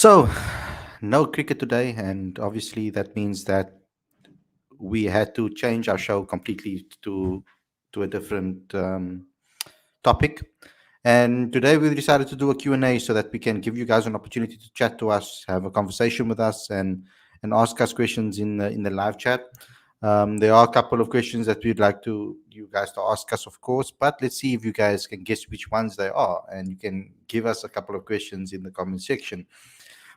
So, no cricket today, and obviously that means that we had to change our show completely to a different topic. And today we decided to do a Q&A so that we can give you guys an opportunity to chat to us, have a conversation with us, and ask us questions in the live chat. There are a couple of questions that we'd like to you guys to ask us, of course, but let's see if you guys can guess which ones they are, and you can give us a couple of questions in the comment section.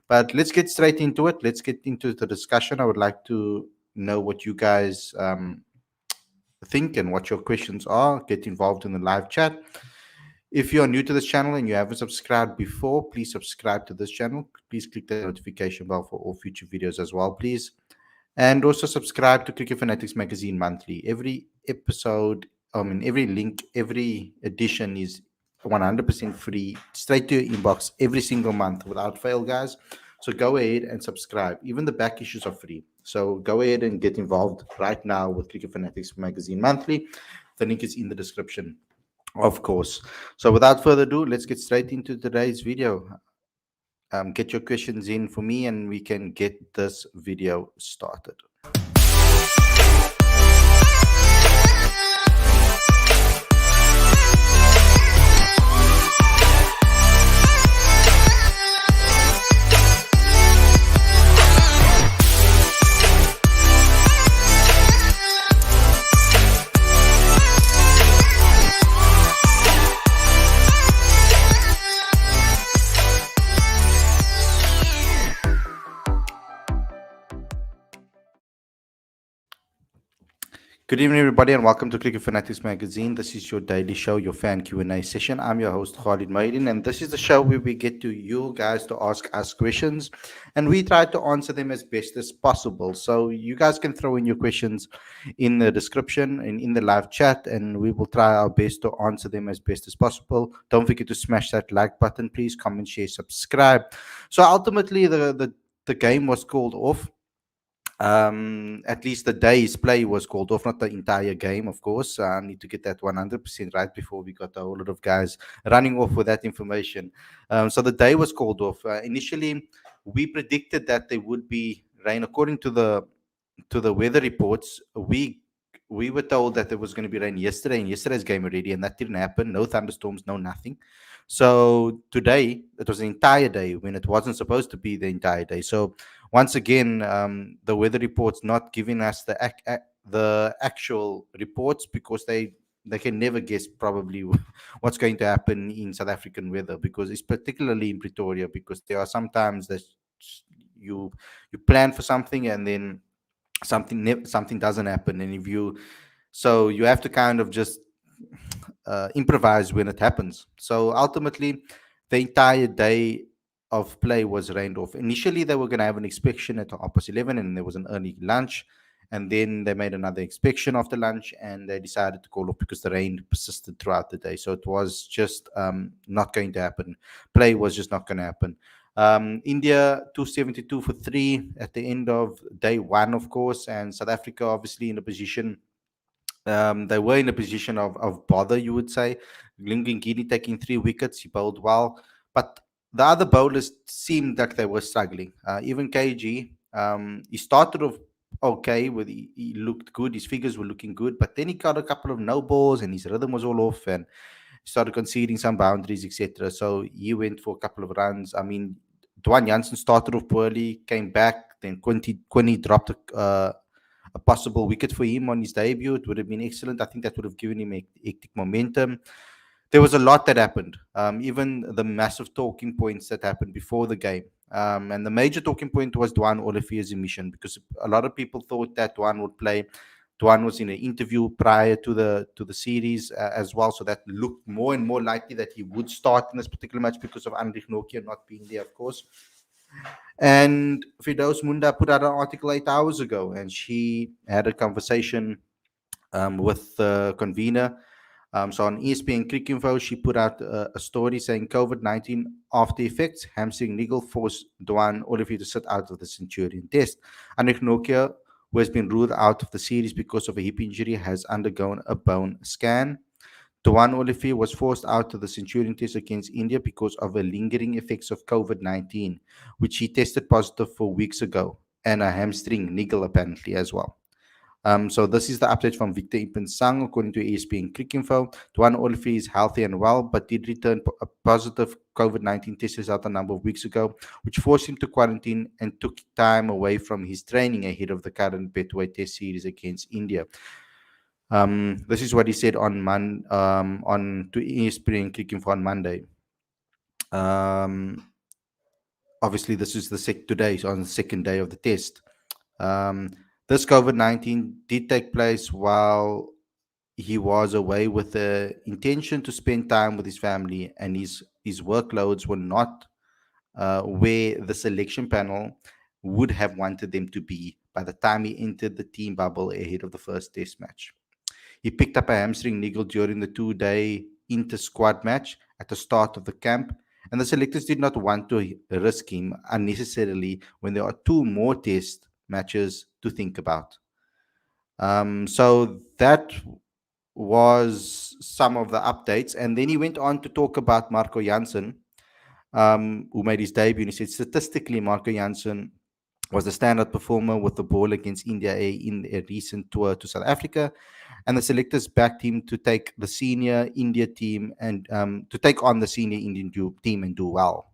But let's get straight into it. Let's get into the discussion. I would like to know what you guys think and what your questions are. Get involved in the live chat. If you are new to this channel and you haven't subscribed before, please subscribe to this channel. Please click the notification bell for all future videos as well, please. And also subscribe to Cricket Fanatics Magazine monthly. Every episode, every link, every edition is 100% free, straight to your inbox every single month without fail, guys. So go ahead and subscribe. Even the back issues are free. So go ahead and get involved right now with Cricket Fanatics Magazine monthly. The link is in the description, of course. So without further ado, let's get straight into today's video. Get your questions in for me and we can get this video started. Good evening, everybody, and welcome to Cricket Fanatics Magazine. This is your daily show, your fan Q&A session. I'm your host, Khalid, and this is the show where we get to you guys to ask us questions, and we try to answer them as best as possible. So you guys can throw in your questions in the description and in the live chat, and we will try our best to answer them as best as possible. Don't forget to smash that like button, please. Comment, share, subscribe. So ultimately, the game was called off. At least the day's play was called off, not the entire game, of course. I need to get that 100% right before we got a whole lot of guys running off with that information. So the day was called off. Initially, we predicted that there would be rain according to the weather reports. We were told that there was going to be rain yesterday in yesterday's game already, and that didn't happen. No thunderstorms, no nothing. So today it was the entire day when it wasn't supposed to be the entire day. So once again, the weather reports not giving us the actual reports because they can never guess probably what's going to happen in South African weather, because it's particularly in Pretoria, because there are sometimes that you you plan for something and then something doesn't happen, and if you so you have to kind of just improvise when it happens. So ultimately, the entire day of play was rained off. Initially, they were going to have an inspection at 11, and there was an early lunch. And then they made another inspection after lunch, and they decided to call off because the rain persisted throughout the day. So it was just not going to happen. Play was just not going to happen. India 272 for 3 at the end of day one, of course, and South Africa obviously in a position. They were in a position of bother, you would say. Lingangini taking 3 wickets, he bowled well, but the other bowlers seemed like they were struggling. Even KG, he started off okay, he looked good, his figures were looking good, but then he got a couple of no balls and his rhythm was all off and started conceding some boundaries, etc. So he went for a couple of runs. I mean, Duanne Jansen started off poorly, came back, then Quinny dropped a possible wicket for him on his debut. It would have been excellent. I think that would have given him hectic momentum. There was a lot that happened, even the massive talking points that happened before the game. And the major talking point was Duanne Olivier's emission, because a lot of people thought that Duanne would play. Duanne was in an interview prior to the series as well, so that looked more and more likely that he would start in this particular match because of Anrich Nokia not being there, of course. And Fidos Munda put out an article 8 hours ago, and she had a conversation with the convener. So on ESPN Cricket Info, she put out a story saying COVID-19 after effects, hamstring niggle forced Duanne Olivier to sit out of the Centurion Test. Anrich Nokia, who has been ruled out of the series because of a hip injury, has undergone a bone scan. Duanne Olivier was forced out of the Centurion test against India because of the lingering effects of COVID-19, which he tested positive for weeks ago, and a hamstring niggle apparently as well. So this is the update from Victor Ipensang, according to ESPN Cricinfo. Duan Olivier is healthy and well, but did return a positive COVID-19 test result a number of weeks ago, which forced him to quarantine and took time away from his training ahead of the current Betway Test series against India. This is what he said on to ESPN Cricinfo on Monday. Um, Obviously, this is today, so on the second day of the test. Um, this COVID-19 did take place while he was away with the intention to spend time with his family, and his workloads were not where the selection panel would have wanted them to be by the time he entered the team bubble ahead of the first test match. He picked up a hamstring niggle during the 2-day inter squad match at the start of the camp, and the selectors did not want to risk him unnecessarily when there are two more test matches to think about. So that was some of the updates. And then he went on to talk about Marco Jansen, who made his debut. And he said, statistically, Marco Jansen was the standout performer with the ball against India A in a recent tour to South Africa. And the selectors backed him to take the senior India team and to take on the senior Indian team and do well.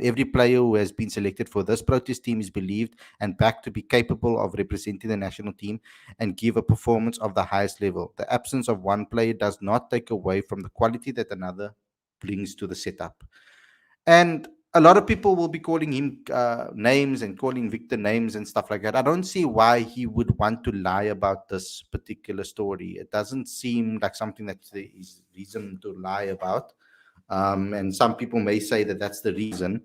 Every player who has been selected for this Proteas team is believed and backed to be capable of representing the national team and give a performance of the highest level. The absence of one player does not take away from the quality that another brings to the setup. And a lot of people will be calling him names and calling Victor names and stuff like that. I don't see why he would want to lie about this particular story. It doesn't seem like something that is reason to lie about. And some people may say that that's the reason.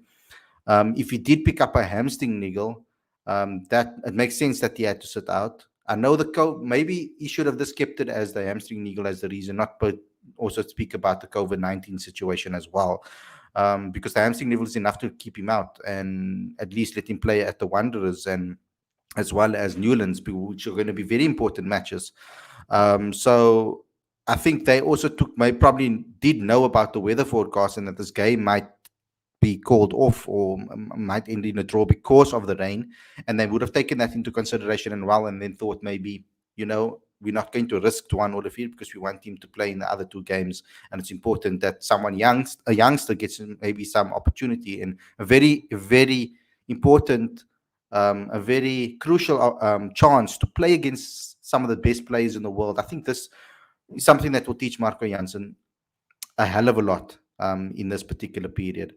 If he did pick up a hamstring niggle, that it makes sense that he had to sit out. I know maybe he should have just kept it as the hamstring niggle as the reason, not put also speak about the COVID-19 situation as well. Because the hamstring niggle is enough to keep him out and at least let him play at the Wanderers and as well as Newlands, which are going to be very important matches. So I think they also probably did know about the weather forecast and that this game might be called off or might end in a draw because of the rain, and they would have taken that into consideration and then thought maybe, we're not going to risk one or the field because we want him to play in the other two games, and it's important that a youngster gets maybe some opportunity and a very, very important, a very crucial chance to play against some of the best players in the world. I think this is something that will teach Marco Jansen a hell of a lot in this particular period.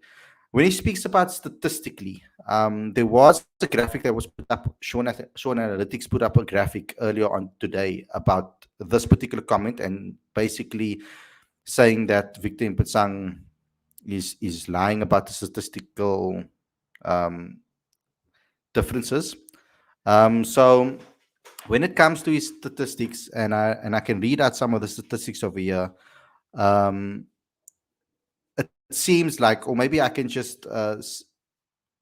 When he speaks about statistically, there was a graphic that was put up. Sean Analytics put up a graphic earlier on today about this particular comment and basically saying that Victor Mpetsang is lying about the statistical differences. So when it comes to his statistics, and I can read out some of the statistics over here. It seems like, or maybe I can just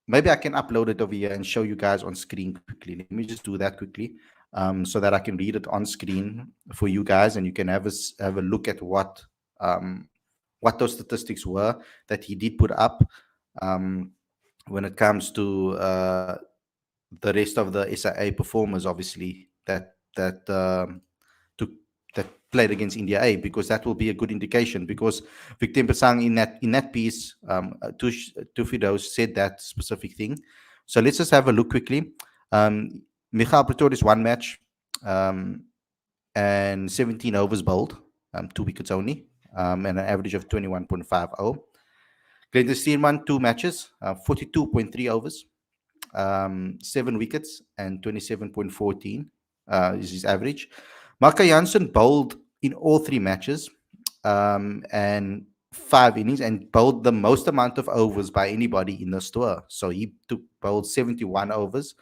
maybe I can upload it over here and show you guys on screen quickly. Let me just do that quickly, so that I can read it on screen for you guys, and you can have a look at what those statistics were that he did put up when it comes to the rest of the SIA performers, obviously that played against India A, because that will be a good indication. Because Victor Mpetsang in that piece, Tufidos said that specific thing. So let's just have a look quickly. Michael Pretorius 1 match and 17 overs bowled, 2 wickets only, and an average of 21.50. Glenn Steelman 2 matches, 42.3 overs, 7 wickets and 27.14 is his average. Marco Jansen bowled in all 3 matches and 5 innings, and bowled the most amount of overs by anybody in this tour. So he bowled 71 overs.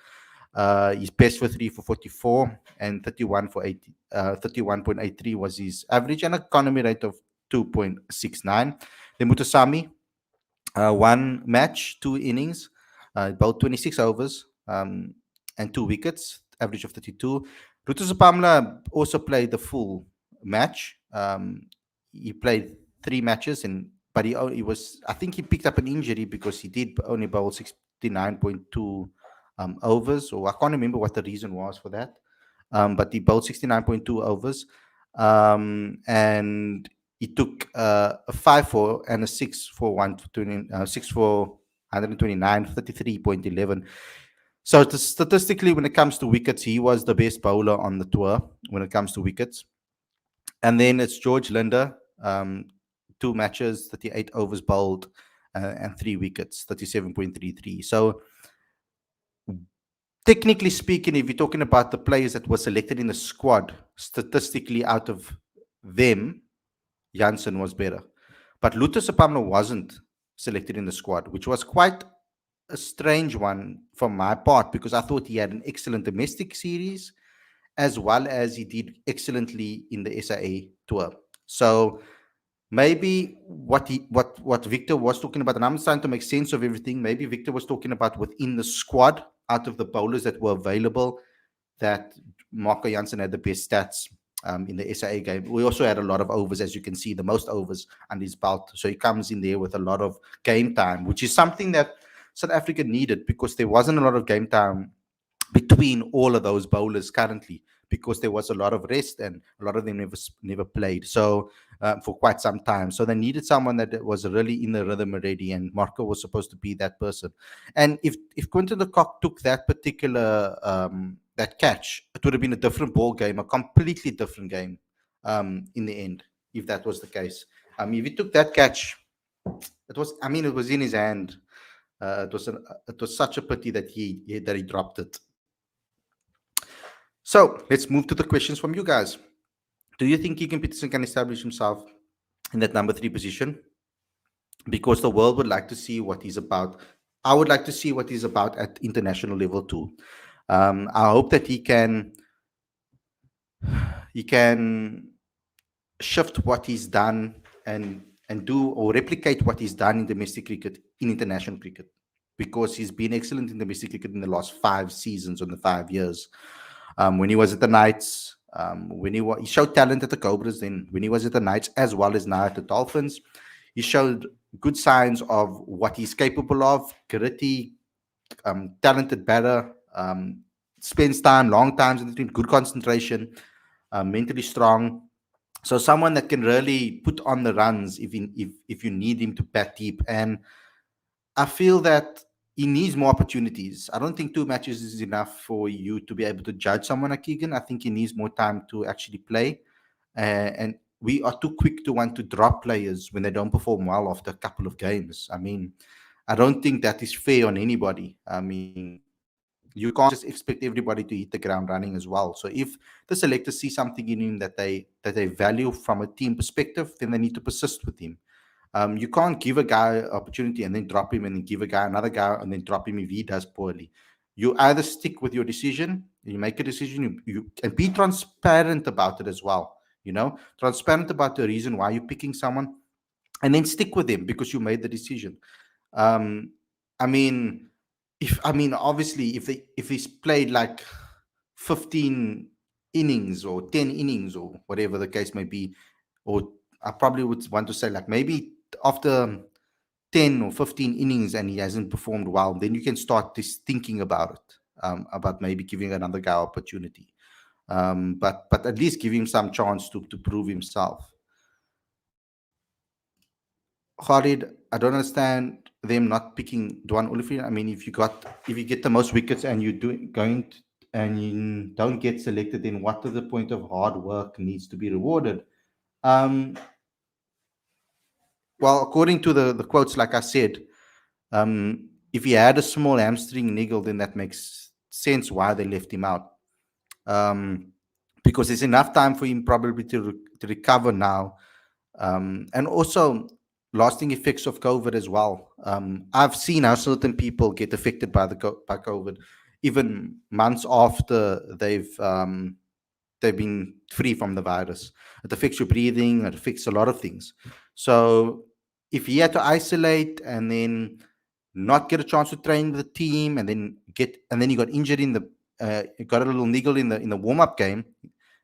His best for 3 for 44 and 31.83 was his average, and economy rate of 2.69. Then Mutasamy, 1 match, 2 innings, bowled 26 overs and 2 wickets, average of 32. Rutusapamla also played the full match. he played 3 matches, and but he was, I think he picked up an injury because he did only bowl 69.2 overs, or I can't remember what the reason was for that. But he bowled 69.2 overs, and he took a 5 4 and a 6 for 120, 6 for 129, 33.11. So statistically, when it comes to wickets, he was the best bowler on the tour when it comes to wickets. And then it's George Linder, 2 matches, 38 overs bowled, and 3 wickets, 37.33. So technically speaking, if you're talking about the players that were selected in the squad, statistically out of them, Janssen was better. But Luther Sapamla wasn't selected in the squad, which was quite a strange one from my part, because I thought he had an excellent domestic series as well as he did excellently in the SIA tour. So maybe what Victor was talking about, and I'm trying to make sense of everything. Maybe Victor was talking about within the squad, out of the bowlers that were available, that Marco Jansen had the best stats in the SIA game. We also had a lot of overs, as you can see, the most overs under his belt. So he comes in there with a lot of game time, which is something that South Africa needed, because there wasn't a lot of game time between all of those bowlers currently, because there was a lot of rest and a lot of them never played so for quite some time. So they needed someone that was really in the rhythm already, and Marco was supposed to be that person. And if Quinton de Kock took that particular that catch, it would have been a different ball game, a completely different game in the end, if that was the case. If he took that catch, it was in his hand. It was such a pity that he dropped it. So let's move to the questions from you guys. Do you think Keegan Peterson can establish himself in that number 3 position? Because the world would like to see what he's about. I would like to see what he's about at international level too. I hope that he can shift what he's done and do or replicate what he's done in domestic cricket in international cricket, because he's been excellent in domestic cricket in the last 5 seasons, on the 5 years. When he was at the Knights, he showed talent at the Cobras. Then when he was at the Knights, as well as now at the Dolphins, he showed good signs of what he's capable of. Gritty, talented batter, spends time, long times in the team, good concentration, mentally strong. So someone that can really put on the runs if you need him to bat deep. And I feel that he needs more opportunities. I don't think 2 matches is enough for you to be able to judge someone like Keegan. I think he needs more time to actually play. And we are too quick to want to drop players when they don't perform well after a couple of games. I mean, I don't think that is fair on anybody. I mean, you can't just expect everybody to hit the ground running as well. So if the selectors see something in him that they value from a team perspective, then they need to persist with him. You can't give a guy opportunity and then drop him, and then give a guy another guy and then drop him if he does poorly. You either stick with your decision, you make a decision, you and be transparent about it as well. Transparent about the reason why you're picking someone, and then stick with him because you made the decision. Um, I mean, obviously, if he's played like 15 innings or 10 innings or whatever the case may be, or I probably would want to say like maybe after 10 or 15 innings and he hasn't performed well, then you can start this thinking about it, about maybe giving another guy opportunity. But at least give him some chance to prove himself. Khalid, I don't understand them not picking Duanne Olivier. I mean, if you get the most wickets and and you don't get selected, then what is the point of hard work needs to be rewarded? Um, well, according to the quotes, like I said, if he had a small hamstring niggle, then that makes sense why they left him out. Um, because there's enough time for him probably to recover now. And also lasting effects of COVID as well. I've seen how certain people get affected by by COVID, even months after they've been free from the virus. It affects your breathing. It affects a lot of things. So if he had to isolate and then not get a chance to train with the team, and then he got injured he got a little niggle in the warm up game,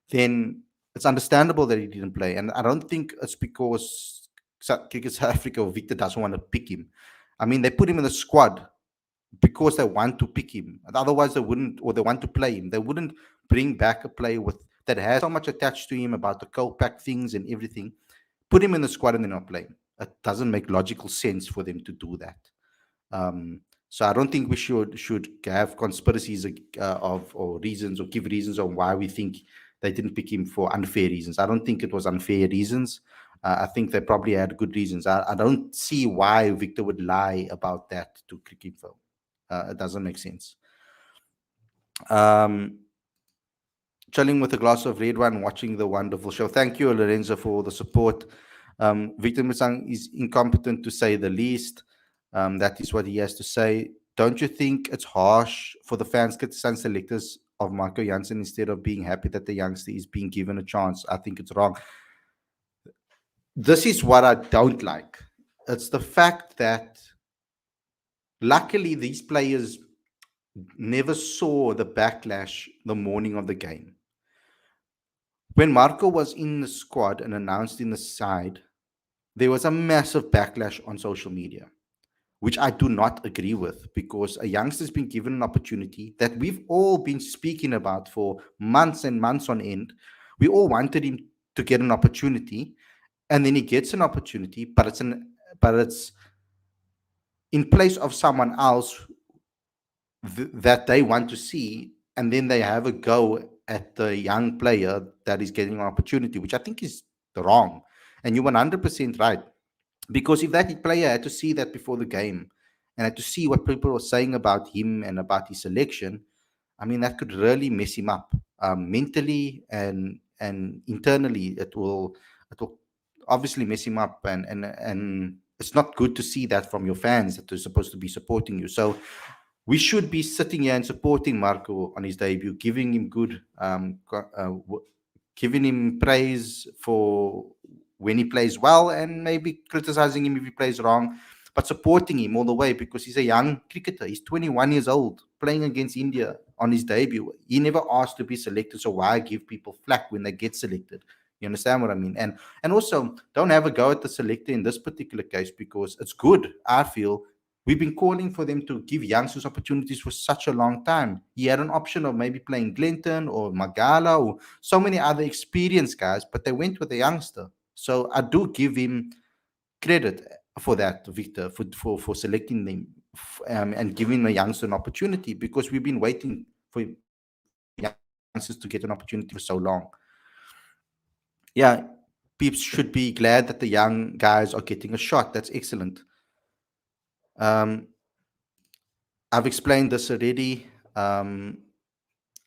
then it's understandable that he didn't play, and I don't think it's because Cricket South Africa or Victor doesn't want to pick him. I mean, they put him in the squad because they want to pick him. Otherwise, they wouldn't, or they want to play him. They wouldn't bring back a player with that has so much attached to him about the co-pack things and everything. Put him in the squad and then not play him. It doesn't make logical sense for them to do that. So I don't think we should have conspiracies of or reasons or give reasons on why we think they didn't pick him for unfair reasons. I don't think it was unfair reasons. I think they probably had good reasons. I don't see why Victor would lie about that to Cricket. It doesn't make sense. Um, Chilling with a glass of red wine, watching the wonderful show. Thank you, Lorenzo, for the support. Victor Musang is incompetent to say the least. That is what he has to say. Don't you think it's harsh for the fans to sign selectors of Marco Jansen instead of being happy that the youngster is being given a chance? I think it's wrong. This is what I don't like. It's the fact that luckily these players never saw the backlash the morning of the game. When Marco was in the squad and announced in the side, there was a massive backlash on social media, which I do not agree with because a youngster's been given an opportunity that we've all been speaking about for months and months on end. We all wanted him to get an opportunity, and then he gets an opportunity, but it's in place of someone else that they want to see, and then they have a go at the young player that is getting an opportunity, which I think is wrong. And you're 100% right. Because if that player had to see that before the game and had to see what people were saying about him and about his selection, I mean, that could really mess him up mentally and internally. It will obviously mess him up, and it's not good to see that from your fans that are supposed to be supporting you. So we should be sitting here and supporting Marco on his debut, giving him giving him praise for when he plays well, and maybe criticizing him if he plays wrong, but supporting him all the way because he's a young cricketer. He's 21 years old, playing against India on his debut. He never asked to be selected, so why give people flack when they get selected? You understand what I mean? And also, don't have a go at the selector in this particular case because it's good, I feel. We've been calling for them to give youngsters opportunities for such a long time. He had an option of maybe playing Glenton or Magala or so many other experienced guys, but they went with a youngster. So I do give him credit for that, Victor, for selecting them and giving a youngster an opportunity because we've been waiting for youngsters to get an opportunity for so long. Yeah, peeps should be glad that the young guys are getting a shot. That's excellent. Um, I've explained this already. I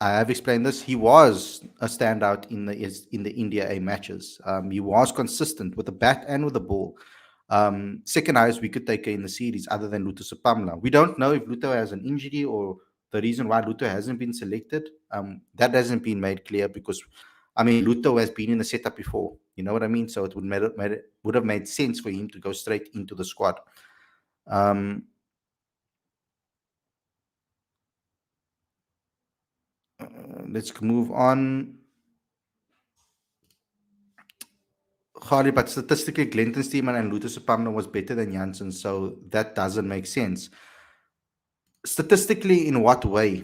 have explained this. He was a standout in the India A matches. He was consistent with the bat and with the ball. Second highest wicket taker in the series, other than Luther Sapamla. We don't know if Luther has an injury or the reason why Luther hasn't been selected. That hasn't been made clear because, I mean, Luther has been in the setup before. You know what I mean? So it would have made sense for him to go straight into the squad. Um, let's move on. Khalid, but statistically, Glenton Steeman and Luther Sapamna was better than Janssen, so that doesn't make sense. Statistically, in what way?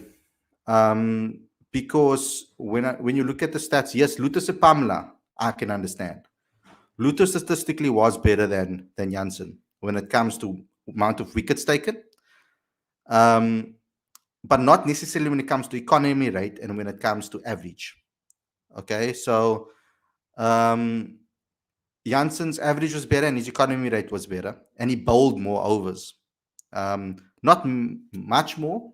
Because when you look at the stats, yes, Luther Sapamla, I can understand. Luther statistically was better than Janssen when it comes to amount of wickets taken, um, but not necessarily when it comes to economy rate and when it comes to average. Okay, so um, Janssen's average was better and his economy rate was better, and he bowled more overs. Not much more,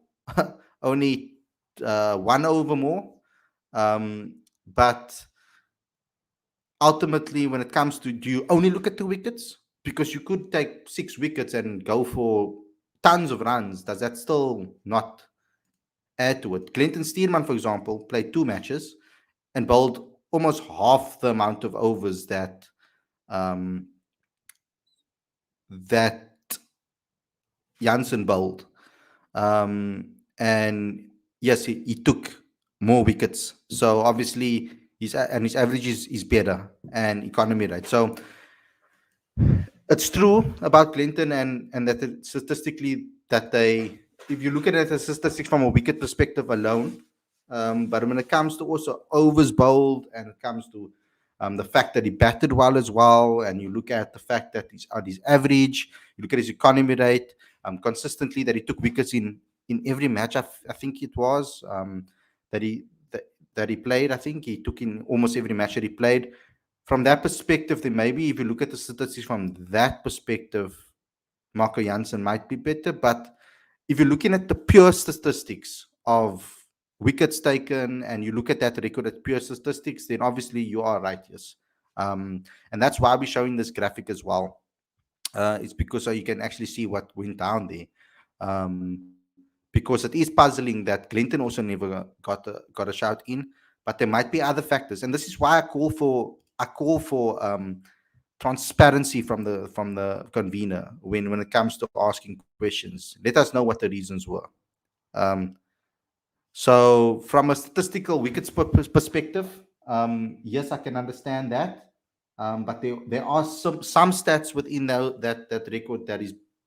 only 1 over more. But ultimately, when it comes to, do you only look at the wickets? Because you could take 6 wickets and go for tons of runs. Does that still not add to it? Clinton Steelman, for example, played 2 matches and bowled almost half the amount of overs um, that Janssen bowled. And yes, he took more wickets. So obviously and his average is better and economy rate. So it's true about Clinton, and that statistically that they, if you look at it as statistics from a wicket perspective alone, but when it comes to also overs bowled, and it comes to the fact that he batted well as well, and you look at the fact that he's on his average, you look at his economy rate, consistently that he took wickets in every match. I think it was that he that, that he played. I think he took in almost every match that he played. From that perspective, then maybe if you look at the statistics from that perspective, Marco Jansen might be better. But if you're looking at the pure statistics of wickets taken, and you look at that record at pure statistics, then obviously you are right, yes. And that's why we're showing this graphic as well. It's because so you can actually see what went down there. Because it is puzzling that Clinton also never got a shout in, but there might be other factors, and this is why I call for transparency from the convener when it comes to asking questions. Let us know what the reasons were. Um, so, from a statistical wickets perspective, yes, I can understand that. But there are some stats within that record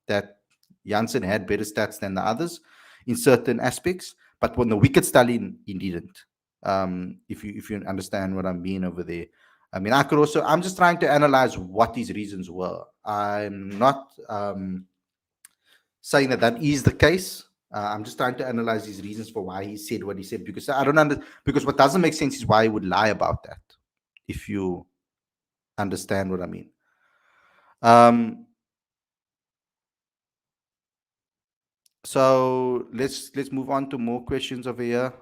that Janssen had better stats than the others in certain aspects. But when the wickets tally, he didn't. If you understand what I mean over there. I mean, I'm just trying to analyze what these reasons were. I'm not saying that that is the case. I'm just trying to analyze his reasons for why he said what he said, because I don't because what doesn't make sense is why he would lie about that. If you understand what I mean. Um, so let's move on to more questions over here.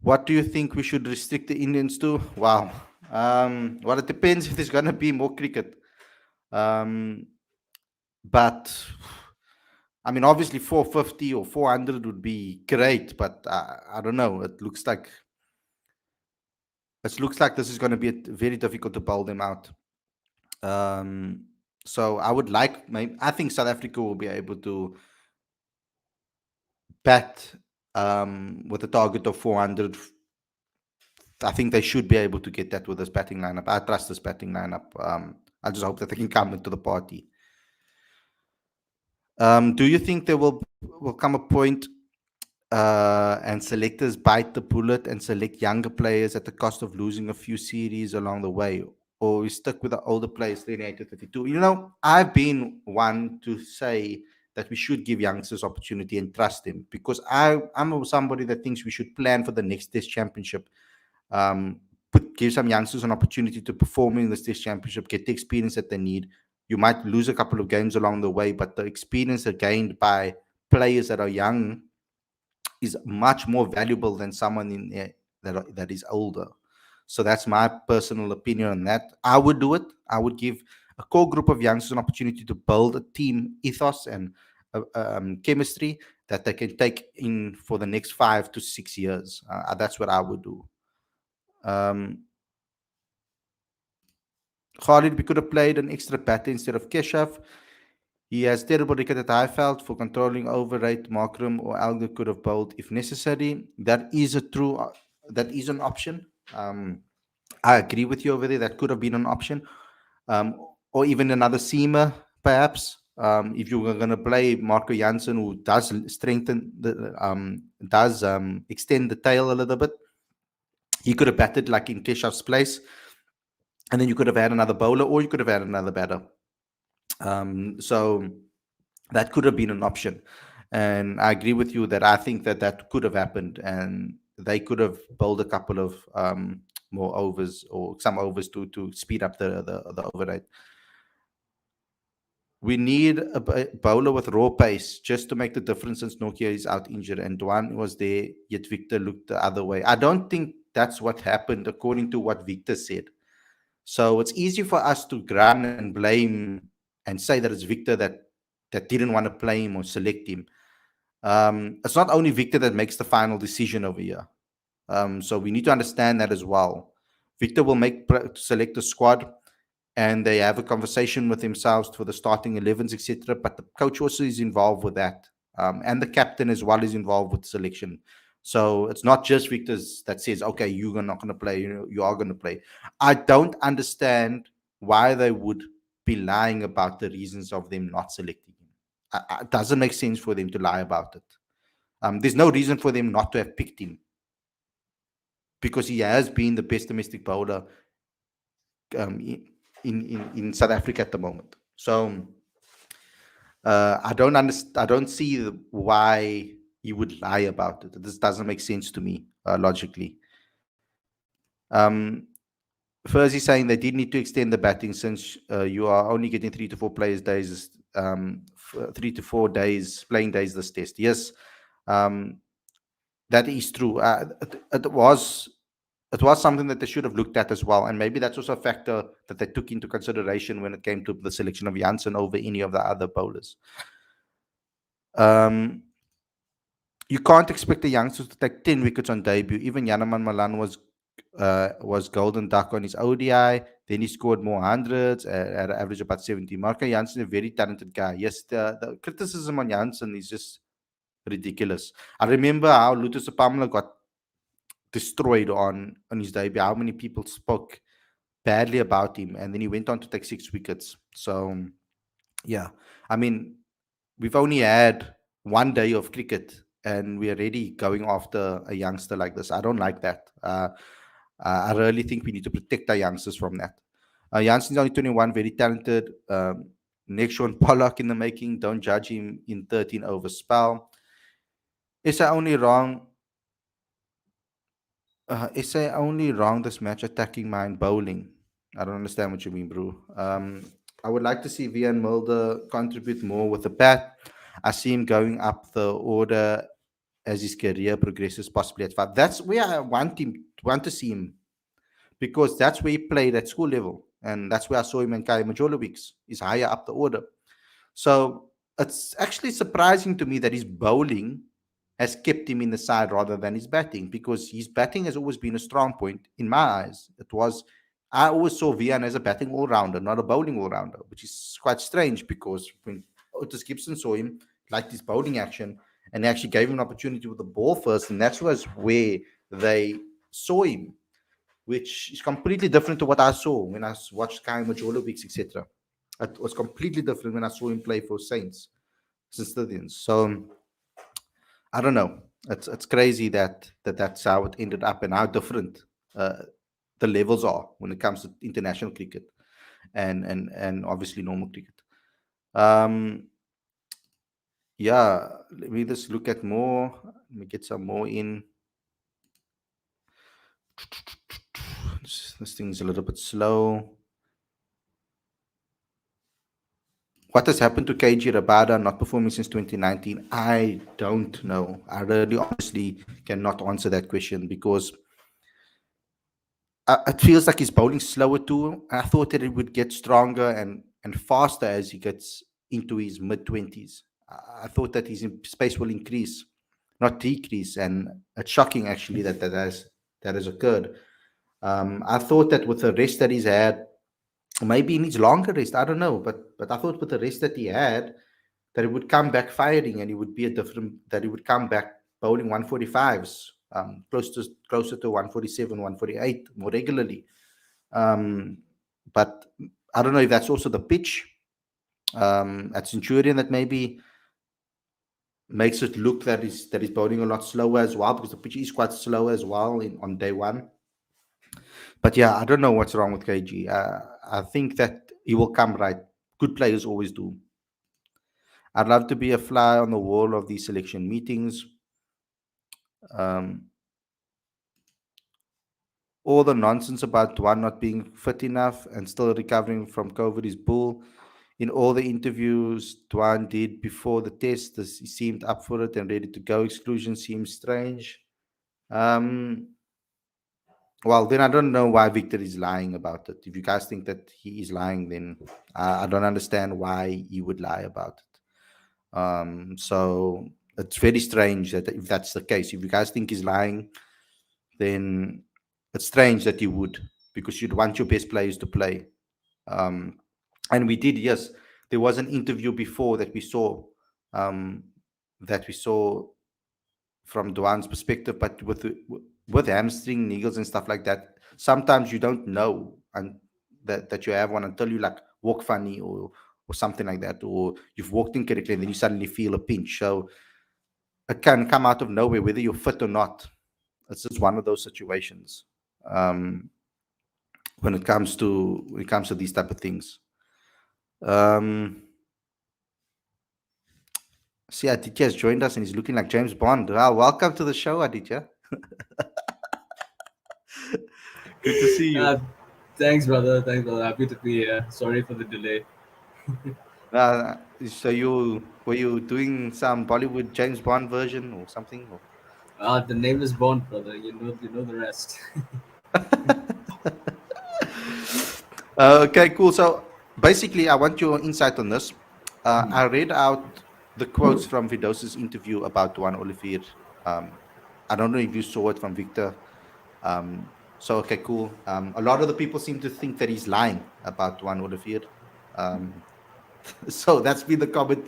What do you think we should restrict the Indians to? Wow. Well, it depends if there's going to be more cricket. Um, but I mean, obviously, 450 or 400 would be great, but I don't know. It looks like this is going to be very difficult to bowl them out. Um, so I think South Africa will be able to bat with a target of 400. I think they should be able to get that with this batting lineup. I trust this batting lineup. I just hope that they can come into the party. Do you think there will come a point and selectors bite the bullet and select younger players at the cost of losing a few series along the way? Or we stuck with the older players, 38 to 32? I've been one to say that we should give youngsters opportunity and trust them, because I'm somebody that thinks we should plan for the next Test Championship. Give some youngsters an opportunity to perform in this Test Championship, get the experience that they need. You might lose a couple of games along the way, but the experience gained by players that are young is much more valuable than someone in there that is older. So that's my personal opinion on that. I would do it. I would give a core group of youngsters an opportunity to build a team ethos and chemistry that they can take in for the next 5 to 6 years. That's what I would do. Um, Khalid, we could have played an extra batter instead of Keshav. He has terrible record at Highfield for controlling overrate. Markram or Alger could have bowled if necessary. That is an option. I agree with you over there. That could have been an option. Or even another seamer, perhaps. If you were going to play Marco Jansen, who does extend the tail a little bit, he could have batted like in Keshav's place, and then you could have had another bowler, or you could have had another batter. So that could have been an option. And I agree with you that I think that could have happened, and they could have bowled a couple of more overs, or some overs to speed up the over rate. We need a bowler with raw pace just to make the difference, since Nokia is out injured and Duanne was there, yet Victor looked the other way. I don't think that's what happened, according to what Victor said. So it's easy for us to run and blame and say that it's Victor that didn't want to play him or select him. It's not only Victor that makes the final decision over here. So we need to understand that as well. Victor will select the squad, and they have a conversation with themselves for the starting 11s, etc. But the coach also is involved with that, and the captain as well is involved with selection. So it's not just Victor's that says, okay, you're not going to play, you are going to play. I don't understand why they would be lying about the reasons of them not selecting him. It doesn't make sense for them to lie about it. There's no reason for them not to have picked him because he has been the best domestic bowler in South Africa at the moment. So I don't understand. I don't see why he would lie about it. This doesn't make sense to me logically. Um, First, he's saying they did need to extend the batting since you are only getting 3 to 4 playing days this test. Yes, um, that is true. It was something that they should have looked at as well, and maybe that's also a factor that they took into consideration when it came to the selection of Janssen over any of the other bowlers. Um, you can't expect the youngsters to take 10 wickets on debut. Even Yanaman Malan was golden duck on his ODI. Then he scored more hundreds at an average of about 70. Marco Jansen, a very talented guy. Yes, the criticism on Jansen is just ridiculous. I remember how Lutus Pamela got destroyed on his debut. How many people spoke badly about him, and then he went on to take 6 wickets. So yeah, I mean, we've only had 1 day of cricket, and we're already going after a youngster like this. I don't like that. I really think we need to protect our youngsters from that. Jansen's only 21, very talented. Next Sean Pollock in the making. Don't judge him in 13 over spell. Is I only wrong? Is I only wrong this match attacking mine bowling? I don't understand what you mean, bro. I would like to see Vian Mulder contribute more with the bat. I see him going up the order as his career progresses, possibly at 5. That's where I want to see him because that's where he played at school level, and that's where I saw him in Kai Majolovics. He's higher up the order. So it's actually surprising to me that his bowling has kept him in the side rather than his batting, because his batting has always been a strong point in my eyes. I always saw Vian as a batting all rounder, not a bowling all rounder, which is quite strange because when Otis Gibson saw him, liked his bowling action, and they actually gave him an opportunity with the ball first, and that was where they saw him, which is completely different to what I saw when I watched Kai Majolovics, etc. It was completely different when I saw him play for Since Stallions. So I don't know. It's crazy that's how it ended up and how different uh, the levels are when it comes to international cricket and obviously normal cricket. Um, yeah, let me just look at more. Let me get some more in. This thing's a little bit slow. What has happened to KG Rabada not performing since 2019? I don't know. I really honestly cannot answer that question because it feels like he's bowling slower too. I thought that it would get stronger and faster as he gets into his mid 20s. I thought that his space will increase, not decrease, and it's shocking actually that has occurred. I thought that with the rest that he's had, maybe he needs longer rest. I don't know, but I thought with the rest that he had, that he would come back firing and he would be a different. That he would come back bowling 145s, closer to 147, 148 more regularly. Um, but I don't know if that's also the pitch at Centurion that maybe makes it look that he's bowling a lot slower as well, because the pitch is quite slow as well on day one. But yeah, I don't know what's wrong with KG. I think that he will come right. Good players always do. I'd love to be a fly on the wall of these selection meetings. Um, all the nonsense about Duanne not being fit enough and still recovering from COVID is bull. In all the interviews Duanne did before the test, he seemed up for it and ready to go. Exclusion seems strange. Um, well, then I don't know why Victor is lying about it. If you guys think that he is lying, then I don't understand why he would lie about it. So it's very strange that if that's the case, if you guys think he's lying, then it's strange that you would, because you'd want your best players to play. Um, and we did, yes. There was an interview before that we saw, um, that we saw from Duan's perspective, but with hamstring niggles and stuff like that, sometimes you don't know and that you have one until you like walk funny or something like that, or you've walked incorrectly and then you suddenly feel a pinch. So it can come out of nowhere, whether you're fit or not. It's just one of those situations. Um, when it comes to these type of things. Um, see, Aditya has joined us and he's looking like James Bond. Wow, welcome to the show, Aditya. Good to see you. Uh, Thanks, brother. Thanks, brother. Happy to be here. Sorry for the delay. So you were you doing some Bollywood James Bond version or something? Or? The name is Bond, brother. You know the rest. Okay, cool. So basically, I want your insight on this. I read out the quotes from Vidos's interview about Duanne Olivier. Um, I don't know if you saw it from Victor. So okay, cool. A lot of the people seem to think that he's lying about Duanne Olivier. Um, so that's been the common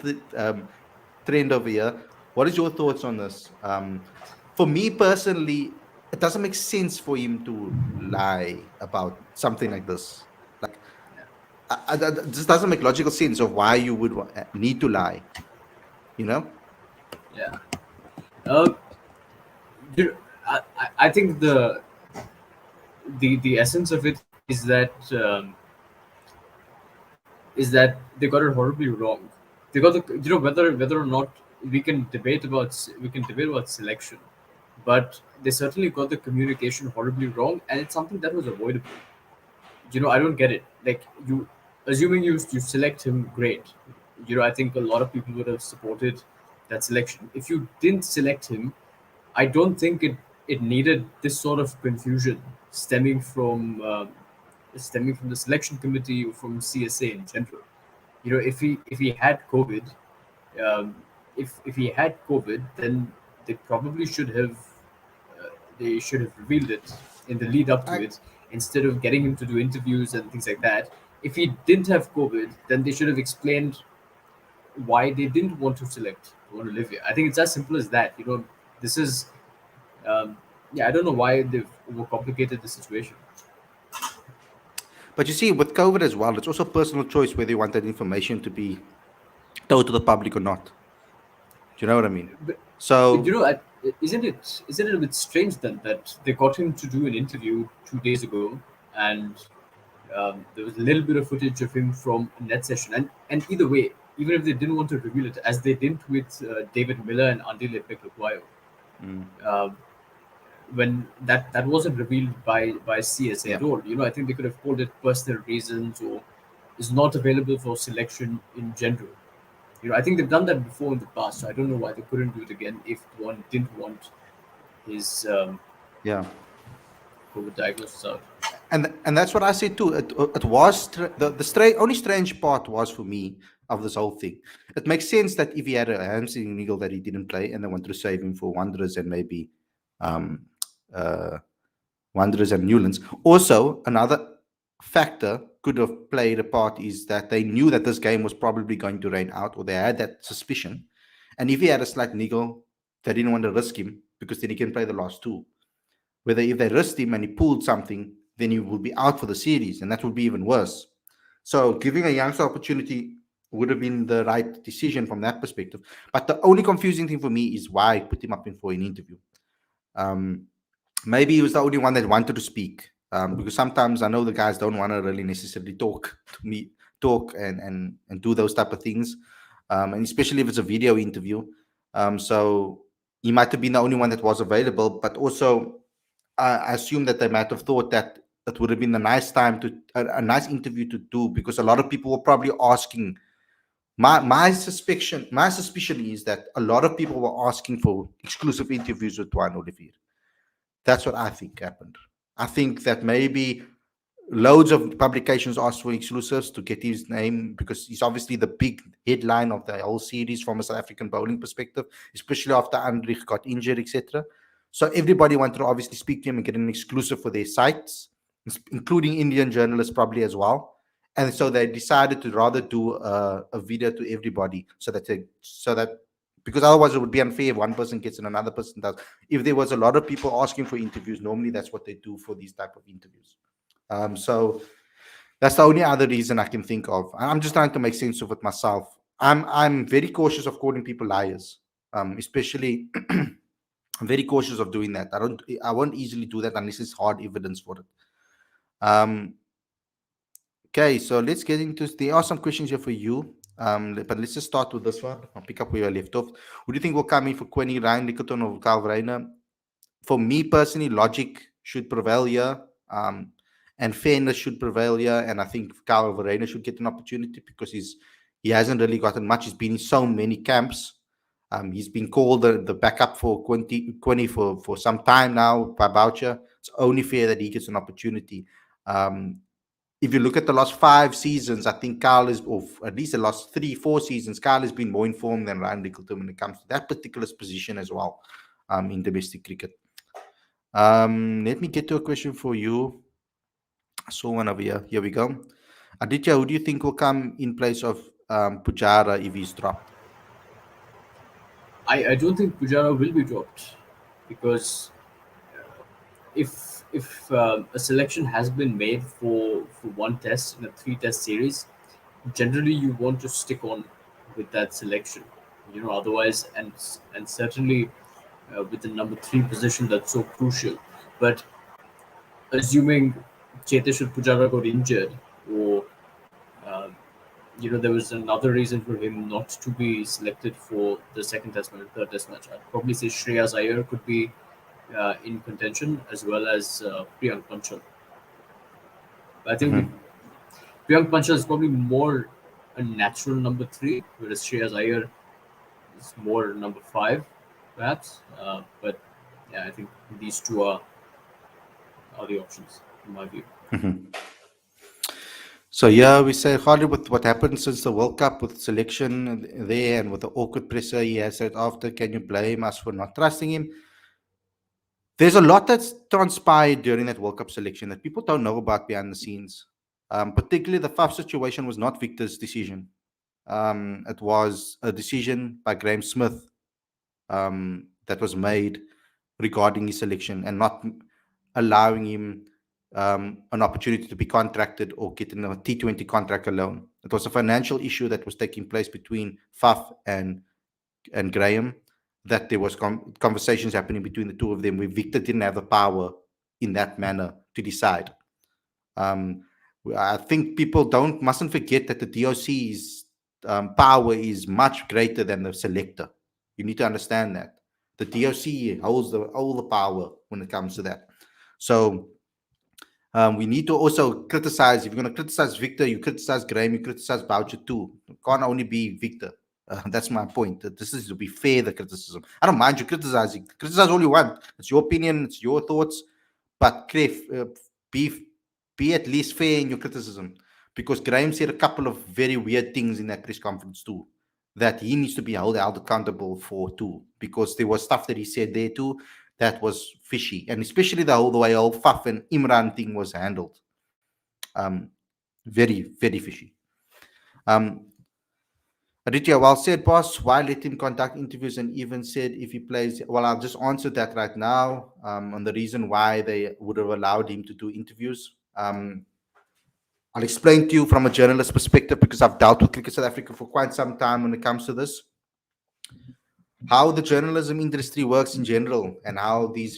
trend over here. What is your thoughts on this? For me personally, it doesn't make sense for him to lie about something like this. Like, this doesn't make logical sense of why you would need to lie. You know? Yeah. Uh, you, I think the essence of it is that they got it horribly wrong. They got whether or not we can debate about selection, but they certainly got the communication horribly wrong, and it's something that was avoidable. I don't get it. Like, assuming you select him, great. I think a lot of people would have supported that selection. If you didn't select him, I don't think it needed this sort of confusion stemming from the selection committee or from CSA in general. If he had COVID, um, if he had COVID, then they probably should have revealed it in the lead up to I, it, instead of getting him to do interviews and things like that. If he didn't have COVID, then they should have explained why they didn't want to select Duanne Olivier. I think it's as simple as that. This is um, yeah. I don't know why they've overcomplicated the situation. but you see, with COVID as well, it's also personal choice whether you want that information to be told to the public or not. Do you know what I mean? But So isn't it a bit strange then that they got him to do an interview 2 days ago, and there was a little bit of footage of him from a net session, and either way, even if they didn't want to reveal it, as they didn't with David Miller and Andy Lepek, mm, um, when that wasn't revealed by CSA yeah. at all. I think they could have called it personal reasons, or is not available for selection in general. I think they've done that before in the past, so I don't know why they couldn't do it again if one didn't want his Yeah. COVID diagnosis out. And that's what I said too. It was only strange part was for me of this whole thing. It makes sense that if he had a hamstring niggle that he didn't play, and they wanted to save him for Wanderers and maybe um, uh, Wanderers and Newlands. Also, another factor could have played a part is that they knew that this game was probably going to rain out, or they had that suspicion. And if he had a slight niggle, they didn't want to risk him because then he can play the last two. Whether if they risked him and he pulled something, then he would be out for the series, and that would be even worse. So giving a youngster opportunity would have been the right decision from that perspective. But the only confusing thing for me is why I put him up in for an interview. Um, Maybe he was the only one that wanted to speak, because sometimes I know the guys don't want to really necessarily talk and do those type of things, and especially if it's a video interview. So he might have been the only one that was available, but also I assume that they might have thought that it would have been a nice time to a nice interview to do, because a lot of people were probably asking. My suspicion is that a lot of people were asking for exclusive interviews with Duane Olivier. That's what I think happened. I think that maybe loads of publications asked for exclusives to get his name, because he's obviously the big headline of the whole series from a South African bowling perspective, especially after Andrich got injured, etc. So everybody wanted to obviously speak to him and get an exclusive for their sites, including Indian journalists probably as well. And so they decided to rather do a video to everybody, so that because otherwise it would be unfair if one person gets and another person does. If there was a lot of people asking for interviews, normally that's what they do for these type of interviews. So that's the only other reason I can think of. I'm just trying to make sense of it myself. I'm very cautious of calling people liars, especially. I'm very cautious of doing that. I won't easily do that unless it's hard evidence for it. Um, okay, so let's get into. There are some questions here for you. But let's just start with this one. I'll pick up where I left off. Who do you think will come in for Quinny, Ryan Nickerton, or Carl Reiner? For me personally, logic should prevail here, and fairness should prevail here. And I think Carl Verena should get an opportunity because he hasn't really gotten much. He's been in so many camps. He's been called the backup for Quinny for some time now by Boucher. It's only fair that he gets an opportunity. If you look at the last 5 seasons, I think Carl is, or at least the last 3-4 seasons, Carl has been more informed than Ryan Nicholton when it comes to that particular position as well, in domestic cricket. Let me get to a question for you. I saw one over here. Here we go. Aditya, who do you think will come in place of Pujara if he's dropped? I don't think Pujara will be dropped because if a selection has been made for one test in a three-test series, generally you want to stick on with that selection. Otherwise, and certainly with the number three position that's so crucial. But assuming Cheteshwar Pujara got injured, or uh, there was another reason for him not to be selected for the second test match, third test match, I'd probably say Shreyas Iyer could be in contention as well as Priyank Panchal. I think Mhm. Priyank Panchal is probably more a natural number three, whereas Shreyas Iyer is more number five, perhaps. But yeah, I think these two are the options in my view. Mhm. So yeah, we say Khalid, with what happened since the World Cup with selection there and with the awkward presser he has said after, can you blame us for not trusting him? There's a lot that's transpired during that World Cup selection that people don't know about behind the scenes. Particularly the Faf situation was not Victor's decision. It was a decision by Graham Smith that was made regarding his selection and not allowing him an opportunity to be contracted or get in a T20 contract alone. It was a financial issue that was taking place between Faf and Graham, that there was conversations happening between the two of them where Victor didn't have the power in that manner to decide. Um, I think people don't mustn't forget that the DOC's power is much greater than the selector. You need to understand that the DOC holds all the power when it comes to that. So we need to also criticize. If you're going to criticize Victor, you criticize Graham, you criticize Boucher too. It can't only be Victor. That's my point. That this is to be fair, the criticism. I don't mind you criticizing. Criticize all you want. It's your opinion, it's your thoughts. But Cliff, be at least fair in your criticism. Because Graham said a couple of very weird things in that press conference too, that he needs to be held accountable for too. Because there was stuff that he said there too that was fishy, and especially the way all Faf and Imran thing was handled. Um, very, very fishy. Um, Aditya, well said, boss. Why let him conduct interviews and even said if he plays? Well, I'll just answer that right now on the reason why they would have allowed him to do interviews. I'll explain to you from a journalist perspective because I've dealt with Cricket South Africa for quite some time when it comes to this. How the journalism industry works in general and how these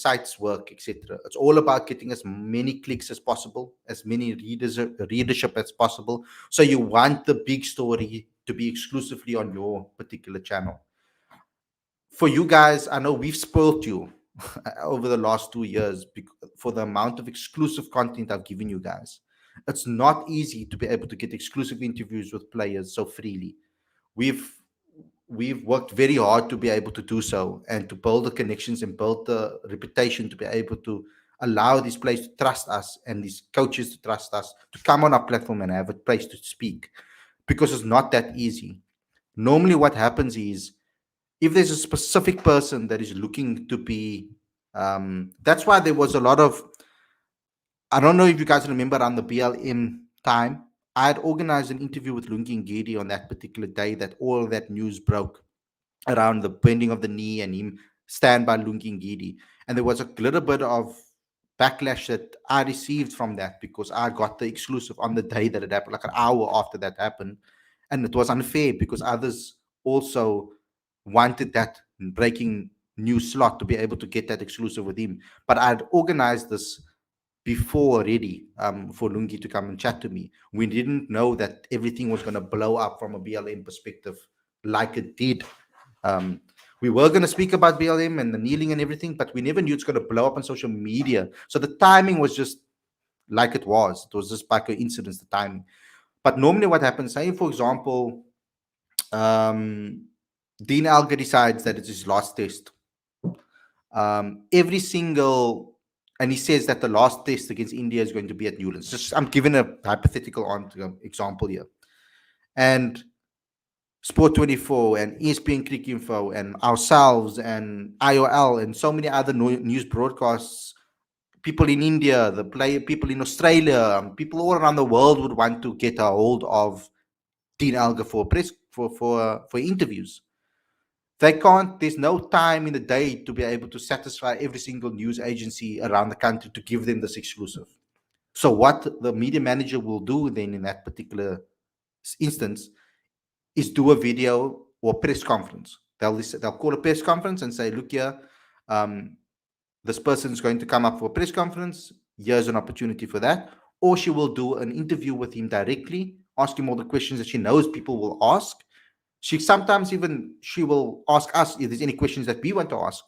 sites work, etc. It's all about getting as many clicks as possible, as many readership as possible. So you want the big story to be exclusively on your particular channel. For you guys, I know we've spoiled you over the last 2 years for the amount of exclusive content I've given you guys. It's not easy to be able to get exclusive interviews with players so freely. We've we've worked very hard to be able to do so and to build the connections and build the reputation to be able to allow these players to trust us and these coaches to trust us to come on our platform and have a place to speak, because it's not that easy. Normally what happens is, if there's a specific person that is looking to be that's why there was a lot of, I don't know if you guys remember on the BLM time, I had organized an interview with Lungi Ngidi on that particular day that all of that news broke. around the bending of the knee and him stand by Lungi Ngidi. And there was a little bit of backlash that I received from that because I got the exclusive on the day that it happened, like an hour after that happened. And it was unfair because others also wanted that breaking news slot to be able to get that exclusive with him. But I'd organized this before already, for Lungi to come and chat to me. We didn't know that everything was going to blow up from a BLM perspective like it did. Um, we were going to speak about BLM and the kneeling and everything, but we never knew it's going to blow up on social media. So the timing was just like it was. It was just by coincidence, the timing. But normally, what happens, say, for example, um, Dean Alger decides that it's his last test. Every single, and he says that the last test against India is going to be at Newlands. Just, I'm giving a hypothetical example here. And Sport 24 and ESPN Cricket Info and ourselves and IOL and so many other news broadcasts, people in India, people in Australia, people all around the world would want to get a hold of Dean Alger for press for interviews. They can't. There's no time in the day to be able to satisfy every single news agency around the country to give them this exclusive. So what the media manager will do then in that particular instance is do a video or press conference. They'll call a press conference and say, look here, um, this person is going to come up for a press conference. Here's an opportunity for that. Or she will do an interview with him directly, ask him all the questions that she knows people will ask. She will ask us if there's any questions that we want to ask.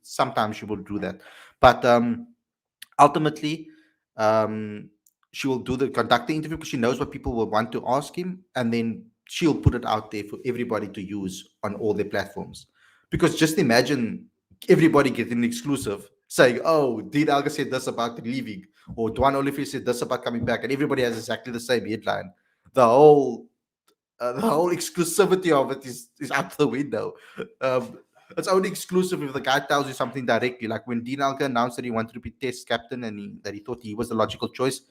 Sometimes she will do that. But ultimately, um, she will conduct the interview because she knows what people will want to ask him, and then she'll put it out there for everybody to use on all their platforms. Because just imagine everybody getting an exclusive saying, "Oh, Dean Alga said this about leaving," or Duanne Olivier said this about coming back, and everybody has exactly the same headline. The whole exclusivity of it is out the window. Um, it's only exclusive if the guy tells you something directly. Like when Dean Alka announced that he wanted to be test captain and that he thought he was the logical choice.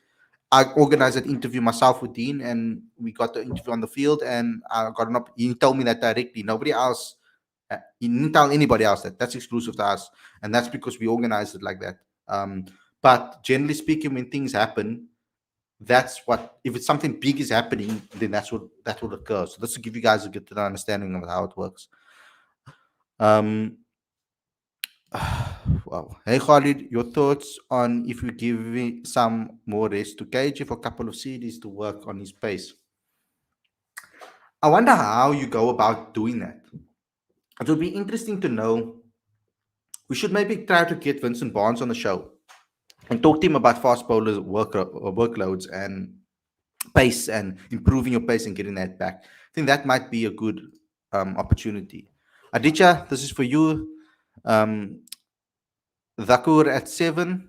I organized an interview myself with Dean, and we got the interview on the field. And I got he told me that directly. Nobody else. He didn't tell anybody else that. That's exclusive to us, and that's because we organized it like that. But generally speaking, when things happen, that's what, if it's something big is happening, then that will occur. So this will give you guys a good understanding of how it works. um wow. Hey Khalid, your thoughts on if we give some more rest to KG for a couple of series to work on his pace? I wonder how you go about doing that. It would be interesting to know. We should maybe try to get Vincent Barnes on the show and talk to him about fast bowlers workloads and pace and improving your pace and getting that back. I think that might be a good opportunity. Aditya, this is for you. Um, Dhakur at 7.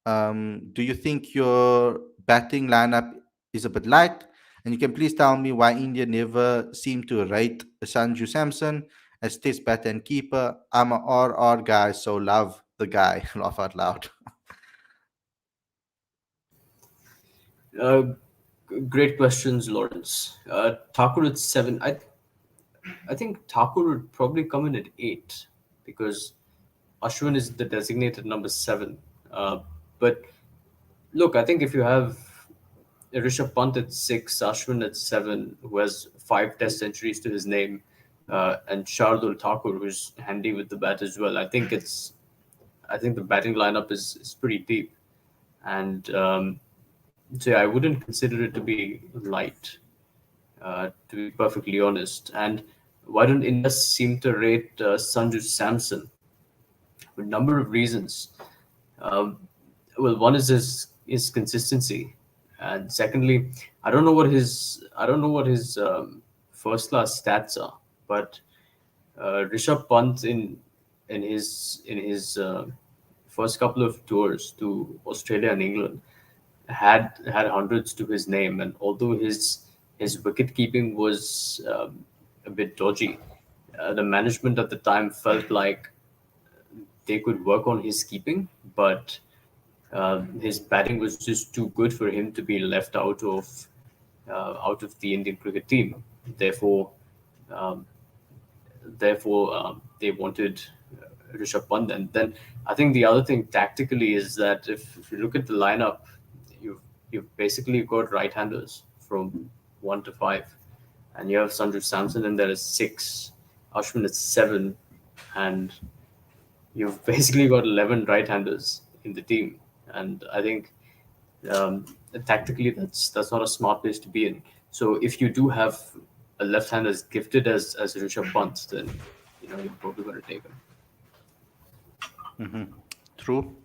Do you think your batting lineup is a bit light? And you can please tell me why India never seemed to rate Sanju Samson as test batter and keeper. I'm a RR guy, so love the guy. Laugh out loud. Uh, Great questions, Lawrence. Thakur at 7. I think Thakur would probably come in at 8 because Ashwin is the designated number 7. But look, I think if you have Rishabh Pant at 6, Ashwin at 7, who has 5 Test centuries to his name, and Shardul Thakur, who's handy with the bat as well. I think the batting lineup is pretty deep, and so yeah, I wouldn't consider it to be light, to be perfectly honest. And why don't India seem to rate Sanju Samson? For a number of reasons. Um, well, one is his consistency, and secondly, I don't know what his first class stats are, but Rishabh Pant in his first couple of tours to Australia and England had hundreds to his name, and although his wicket keeping was a bit dodgy, the management at the time felt like they could work on his keeping, but his batting was just too good for him to be left out of the Indian cricket team. Therefore, um, therefore they wanted Rishabh Pant. And then I think the other thing tactically is that if you look at the lineup, you've basically got right-handers from 1 to 5, and you have Sanju Samson in there as 6, Ashwin is 7, and you've basically got 11 right-handers in the team. And I think um, tactically that's not a smart place to be in. So if you do have a left-hander as gifted as Rishabh Pant, then you're probably going to take him. Hmm. True.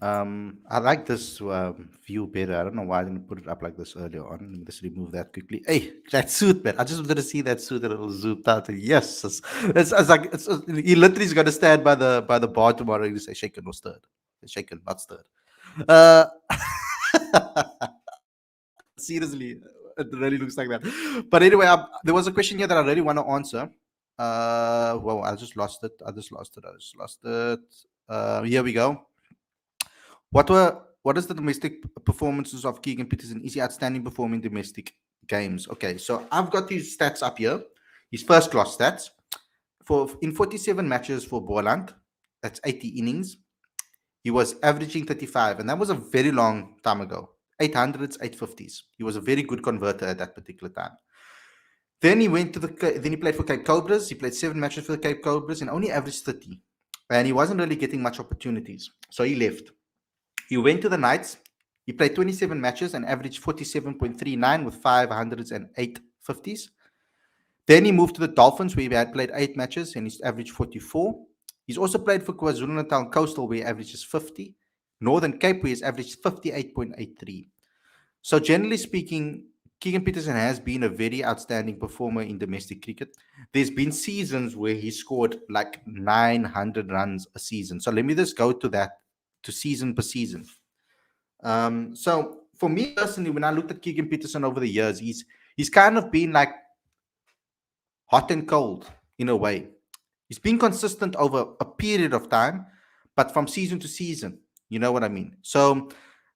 I like this view better. I don't know why I didn't put it up like this earlier on. Let me just remove that quickly. Hey, that suit, man! I just wanted to see that suit that it was zoomed out. Yes, it's like he literally is gonna stand by the bar tomorrow and say shaken or stirred, shaken not stirred. Uh, Seriously, it really looks like that. But anyway, there was a question here that I really want to answer. Well, I just lost it. I just lost it. Here we go. What is the domestic performances of Keegan Peterson? Is he outstanding performing domestic games? Okay, so I've got these stats up here. His first class stats for in 47 matches for Boland, that's 80 innings. He was averaging 35, and that was a very long time ago. 800s, 850s. He was a very good converter at that particular time. Then he went to then he played for Cape Cobras. He played 7 matches for the Cape Cobras and only averaged 30. And he wasn't really getting much opportunities. So he left. He went to the Knights. He played 27 matches and averaged 47.39 with 500s and 850s. Then he moved to the Dolphins, where he had played 8 matches and he's averaged 44. He's also played for KwaZulu-Natal Coastal, where he averages 50. Northern Cape, where he's averaged 58.83. So generally speaking, Keegan Peterson has been a very outstanding performer in domestic cricket. There's been seasons where he scored like 900 runs a season. So let me just go to that, to season per season. So for me personally, when I looked at Keegan Peterson over the years, he's kind of been like hot and cold in a way. He's been consistent over a period of time, but from season to season, you know what I mean? So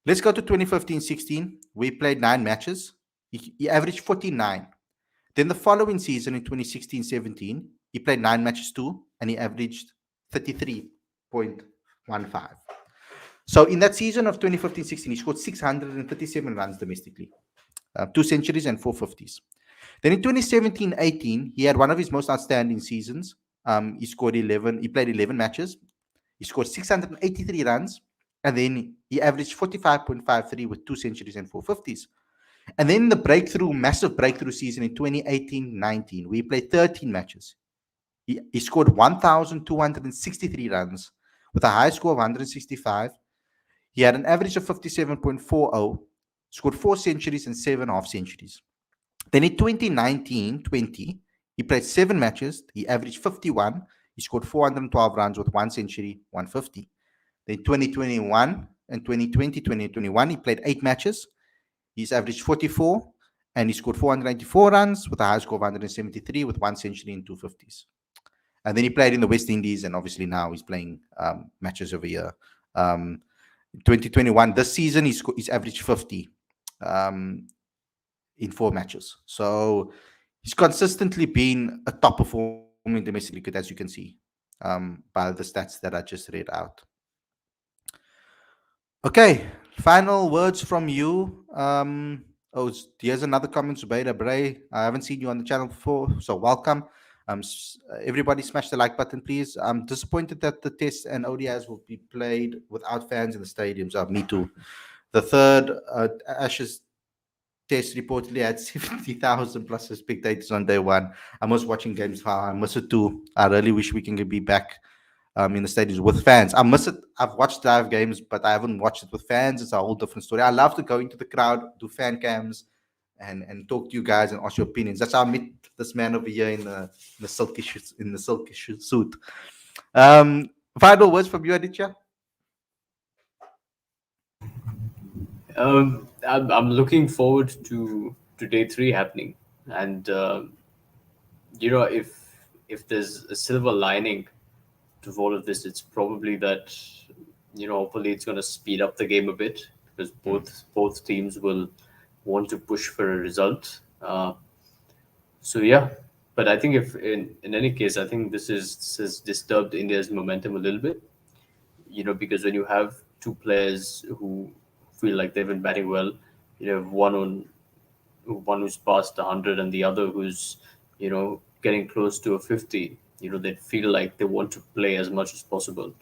let's go to 2015-16. We played 9 matches. He averaged 49. Then the following season in 2016-17, he played 9 matches too, and he averaged 33.15. So in that season of 2015-16, he scored 637 runs domestically, 2 centuries and 450s. Then in 2017-18, he had one of his most outstanding seasons. He scored 11. He played 11 matches. He scored 683 runs, and then he averaged 45.53 with 2 centuries and 450s. And then the massive breakthrough season in 2018-19, we played 13 matches. He scored 1,263 runs with a high score of 165. He had an average of 57.40, scored 4 centuries and 7 half centuries. Then in 2019-20, he played 7 matches. He averaged 51. He scored 412 runs with 1 century, 150. Then 2021 and 2020-2021, he played 8 matches. He's averaged 44 and he scored 494 runs with a high score of 173 with 1 century and 250s. And then he played in the West Indies, and obviously now he's playing matches over here. 2021, this season, he's averaged 50 in 4 matches. So he's consistently been a top performer in domestic cricket, as you can see by the stats that I just read out. Okay, final words from you. Here's another comment, Zubaida Bray. I haven't seen you on the channel before, so welcome. Everybody smash the like button, please. I'm disappointed that the tests and ODIs will be played without fans in the stadiums. Me too. The third Ashes test reportedly had 70,000 plus spectators on day one. I miss watching games. I miss it too. I really wish we can be back in the stadiums with fans. I miss it. I've watched live games, but I haven't watched it with fans. It's a whole different story. I love to go into the crowd, do fan cams, and talk to you guys and ask your opinions. That's how I met this man over here in the silky suit. Final words from you, Aditya. I'm looking forward to day three happening, and if there's a silver lining to all of this, it's probably that hopefully it's going to speed up the game a bit, because both teams will want to push for a result. So yeah, But I think if in any case, I think this has disturbed India's momentum a little bit. Because when you have two players who feel like they've been batting well, one who's past 100 and the other who's getting close to a 50. They feel like they want to play as much as possible,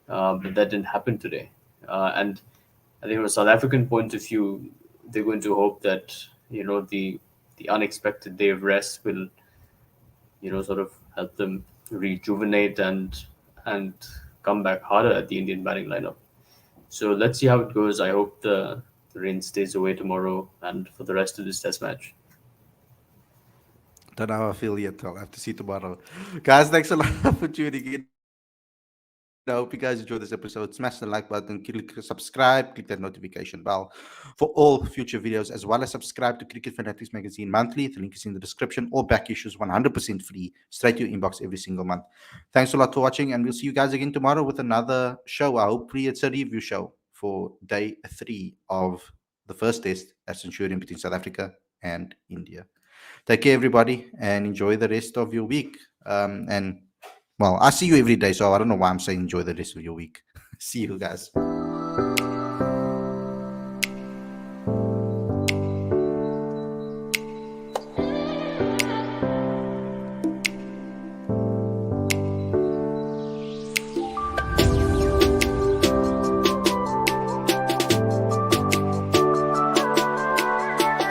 but that didn't happen today. And I think from a South African point of view, they're going to hope that the unexpected day of rest will sort of help them rejuvenate and come back harder at the Indian batting lineup. So let's see how it goes. I hope the rain stays away tomorrow and for the rest of this test match. Don't know how I feel yet. I'll have to see tomorrow. Guys, thanks a lot for tuning in. I hope you guys enjoyed this episode. Smash the like button, click subscribe, click that notification bell for all future videos, as well as subscribe to Cricket Fanatics Magazine monthly. The link is in the description. All back issues 100% free, straight to your inbox every single month. Thanks a lot for watching, and we'll see you guys again tomorrow with another show. Hopefully, it's a review show for day 3 of the first test at Centurion between South Africa and India. Take care, everybody, and enjoy the rest of your week. And well, I see you every day, so I don't know why I'm saying enjoy the rest of your week. See you guys.